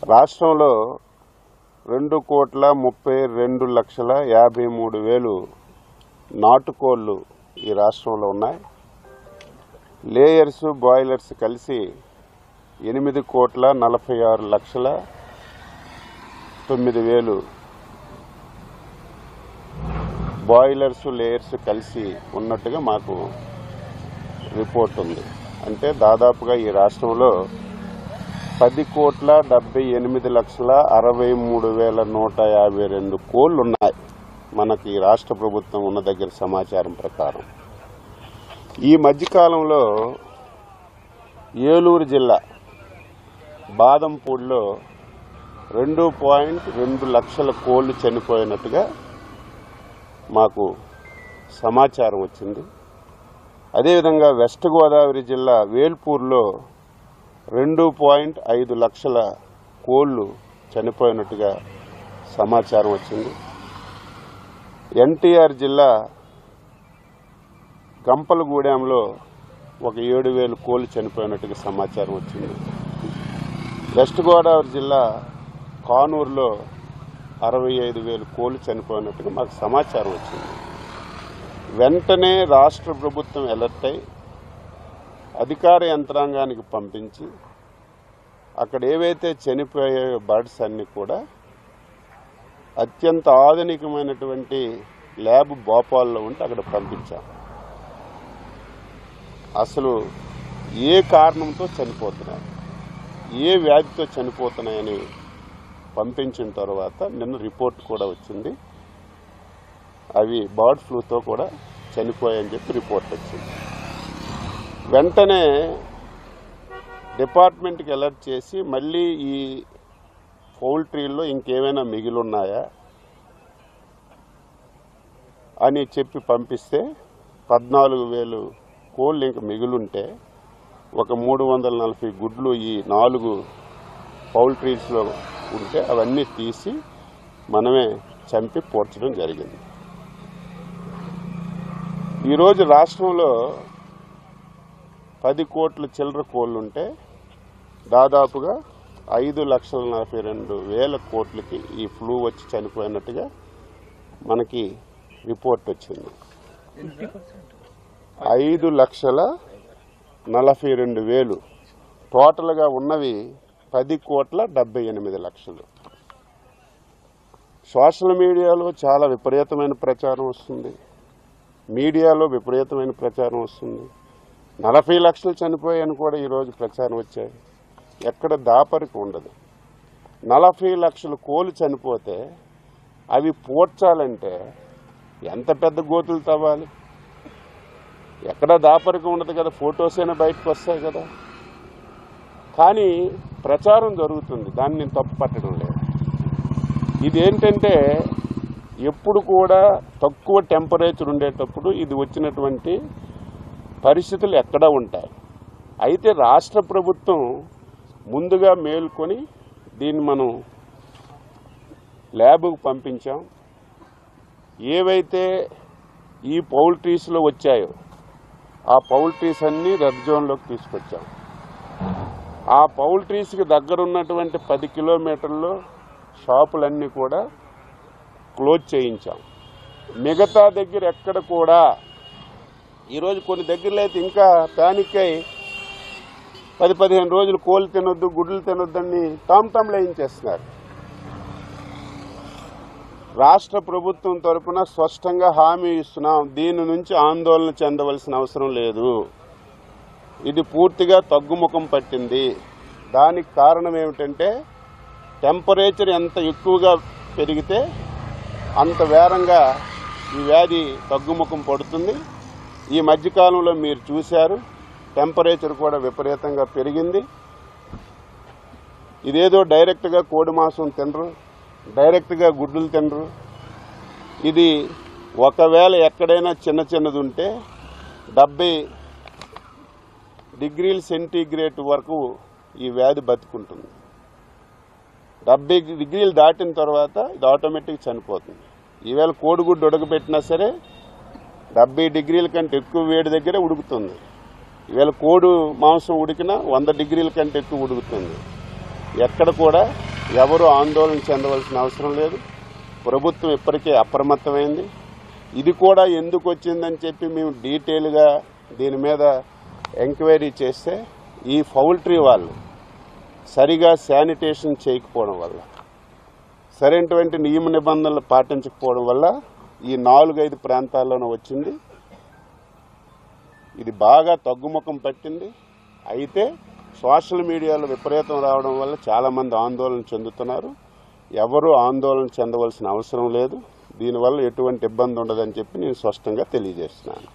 రాష్ట్రంలో 2,32,53,000 నాటుకోళ్లు ఈ రాష్ట్రంలో ఉన్నాయి. లేయర్స్ బాయిలర్స్ కలిసి 8,46,09,000 బాయిలర్స్ లేయర్స్ కలిసి ఉన్నట్టుగా మాకు రిపోర్ట్ ఉంది. అంటే దాదాపుగా ఈ రాష్ట్రంలో 10,78,63,152 కోళ్లు ఉన్నాయి. మనకి రాష్ట్ర ప్రభుత్వం ఉన్న దగ్గర సమాచారం ప్రకారం ఈ మధ్యకాలంలో ఏలూరు జిల్లా బాదంపూడిలో 2.2 లక్షల కోళ్లు చనిపోయినట్టుగా మాకు సమాచారం వచ్చింది. అదేవిధంగా వెస్ట్ గోదావరి జిల్లా వేల్పూర్లో 2.5 లక్షల కోళ్లు చనిపోయినట్టుగా సమాచారం వచ్చింది. ఎన్టీఆర్ జిల్లా గంపలగూడెంలో ఒక 7,000 కోళ్లు చనిపోయినట్టుగా సమాచారం వచ్చింది. వెస్ట్ గోదావరి జిల్లా కానూరులో 65,000 కోళ్లు చనిపోయినట్టుగా మాకు సమాచారం వచ్చింది. వెంటనే రాష్ట్ర ప్రభుత్వం అలర్ట్ అయి అధికార యంత్రాంగానికి పంపించి అక్కడ ఏవైతే చనిపోయే బర్డ్స్ అన్నీ కూడా అత్యంత ఆధునికమైనటువంటి ల్యాబ్ భోపాల్లో ఉంటే అక్కడ పంపించాం. అసలు ఏ కారణంతో చనిపోతున్నాయి, ఏ వ్యాధితో చనిపోతున్నాయని పంపించిన తర్వాత నిన్న రిపోర్ట్ కూడా వచ్చింది. అవి బర్డ్ ఫ్లూతో కూడా చనిపోయాయని చెప్పి రిపోర్ట్ వచ్చింది. వెంటనే డిపార్ట్మెంట్కి అలర్ట్ చేసి మళ్ళీ ఈ పౌల్ట్రీల్లో ఇంకేమైనా మిగిలిన్నాయా అని చెప్పి పంపిస్తే 14,000 కోళ్ళు ఇంక మిగిలుంటే ఒక 340 గుడ్లు ఈ 4 పౌల్ట్రీస్లో ఉంటే అవన్నీ తీసి మనమే చంపి పోర్చడం జరిగింది. ఈరోజు రాష్ట్రంలో 10 కోట్ల చిల్లర కోళ్లుంటే దాదాపుగా 5,42,000 కోట్లకి ఈ ఫ్లూ వచ్చి చనిపోయినట్టుగా మనకి రిపోర్ట్ వచ్చింది. 5,42,000 టోటల్గా ఉన్నవి 10,78,00,000. సోషల్ మీడియాలో చాలా విపరీతమైన ప్రచారం వస్తుంది, మీడియాలో విపరీతమైన ప్రచారం వస్తుంది. 40 లక్షలు చనిపోయాయని కూడా ఈరోజు ప్రచారం వచ్చాయి. ఎక్కడ దాపరికి ఉండదు. 40 లక్షల కోళ్ళు చనిపోతే అవి పోడ్చాలంటే ఎంత పెద్ద గోతులు తవ్వాలి? ఎక్కడ దాపరికి ఉండదు కదా, ఫొటోస్ అయినా బయటకు వస్తాయి కదా. కానీ ప్రచారం జరుగుతుంది, దాన్ని నేను తప్పు పట్టడం లేదు. ఇదేంటంటే ఎప్పుడు కూడా తక్కువ టెంపరేచర్ ఉండేటప్పుడు ఇది వచ్చినటువంటి పరిస్థితులు ఎక్కడా ఉంటాయి. అయితే రాష్ట్ర ప్రభుత్వం ముందుగా మేల్కొని దీన్ని మనం ల్యాబ్కు పంపించాం. ఏవైతే ఈ పౌల్ట్రీస్లో వచ్చాయో ఆ పౌల్ట్రీస్ అన్నీ రెడ్ జోన్లోకి తీసుకొచ్చాం. ఆ పౌల్ట్రీస్కి దగ్గరున్నటువంటి 10 కిలోమీటర్లో షాపులన్నీ కూడా క్లోజ్ చేయించాం. మిగతా దగ్గర ఎక్కడ కూడా ఈరోజు కొన్ని దగ్గరలో అయితే ఇంకా ప్యానిక్ అయి 10-15 రోజులు కోళ్ళు తినొద్దు, గుడ్లు తినొద్దని టామ్ వేయించేస్తున్నారు. రాష్ట్ర ప్రభుత్వం తరఫున స్పష్టంగా హామీ ఇస్తున్నాం, దీని నుంచి ఆందోళన చెందవలసిన అవసరం లేదు. ఇది పూర్తిగా తగ్గుముఖం పట్టింది. దానికి కారణం ఏమిటంటే టెంపరేచర్ ఎంత ఎక్కువగా పెరిగితే అంత వేగంగా ఈ వ్యాధి తగ్గుముఖం పడుతుంది. ఈ మధ్యకాలంలో మీరు చూశారు, టెంపరేచర్ కూడా విపరీతంగా పెరిగింది. ఇదేదో డైరెక్ట్గా కోడి మాంసం తినరు, డైరెక్ట్గా గుడ్లు తినరు. ఇది ఒకవేళ ఎక్కడైనా చిన్నది ఉంటే 70 డిగ్రీల సెంటీగ్రేడ్ వరకు ఈ వ్యాధి బతుకుంటుంది. 70 డిగ్రీలు దాటిన తర్వాత ఇది ఆటోమేటిక్ చనిపోతుంది. ఈవేళ కోడిగుడ్డు ఉడకబెట్టినా సరే 70 డిగ్రీల కంటే ఎక్కువ వేడి దగ్గరే ఉడుకుతుంది. ఈవేళ కోడి మాంసం ఉడికినా 100 డిగ్రీల కంటే ఎక్కువ ఉడుకుతుంది. ఎక్కడ కూడా ఎవరు ఆందోళన చెందవలసిన అవసరం లేదు. ప్రభుత్వం ఇప్పటికే అప్రమత్తమైంది. ఇది కూడా ఎందుకు వచ్చిందని చెప్పి మేము డీటెయిల్గా దీని మీద ఎంక్వైరీ చేస్తే ఈ పౌల్ట్రీ వాళ్ళు సరిగా శానిటేషన్ చేయకపోవడం వల్ల, సరైనటువంటి నియమ నిబంధనలు పాటించకపోవడం వల్ల ఈ 4-5 ప్రాంతాల్లోనే వచ్చింది. ఇది బాగా తగ్గుముఖం పట్టింది. అయితే సోషల్ మీడియాలో విపరీతం రావడం వల్ల చాలామంది ఆందోళన చెందుతున్నారు. ఎవరూ ఆందోళన చెందవలసిన అవసరం లేదు. దీనివల్ల ఎటువంటి ఇబ్బంది ఉండదని చెప్పి నేను స్పష్టంగా తెలియజేస్తున్నాను.